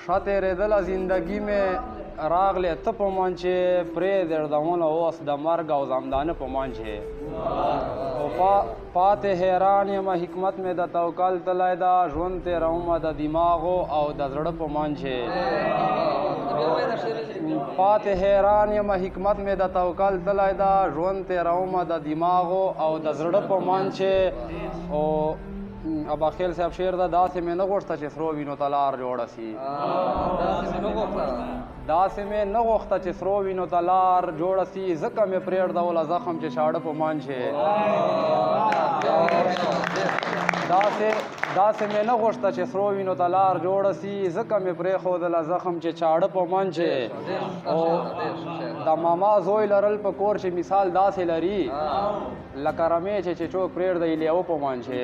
ښه تېرېدله زندګي مې راغلی ته په من چې پرېږدې ردمونه اوس د مرګ او زمدانه په من چې او پاتې حیران یم حکمت مې د توکل تلی ده ژوند تېرومه د دماغو او د زړه په من چې پاتې حیران یم حکمت مې د توکل تلی ده ژوند تېرومه د دماغو او د زړه په من چې او اباخیل صاحب شعر ده داسې مې نه غوښته چې سرو وینو ته لار جوړه سي داسې مې نه غوښته چې سرو وینو ته لار جوړه سي ځکه مې پرېږدوله زخم چې چاړه په من چې داسې مې نه غوښته چې سرو وینو ته لار جوړه سي ځکه مې پرېښودله زخم چې چاړه په من چې او د ماما زوی لرل په کور چې مثال داسې لري لکه رمې چې څوک پرېږدی لیو په من چې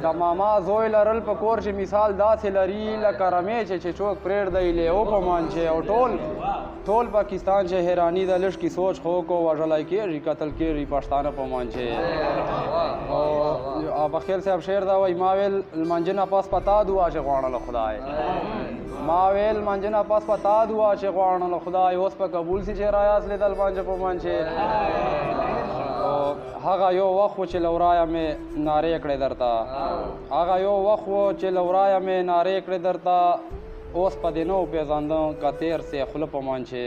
د ماما زوی لرل په کور چې مثال داسې لري لکه رمې چې څوک پرېږدی لیو په من چې او ټول پاکستان چې حیراني د لږ کی سوچ خو کو وژلی کېږي قتل کېږي پښتانه په من چې او بخیل صاحب شعر دا وایي ما ویل لمانځه نه پس په تا دعا چې غواړله خدای ما ویل لمانځه نه پس په تا دعا چې غواړله خدای اوس په قبول سي چې رایاست لیدل لمانځه په من چې هغه یو وخت و چې لورایه مې نارې کړې درته هغه یو وخت و چې لورایه مې نارې کړې درته اوس په دې نه وپېژندم که تېر سې خوله په من چې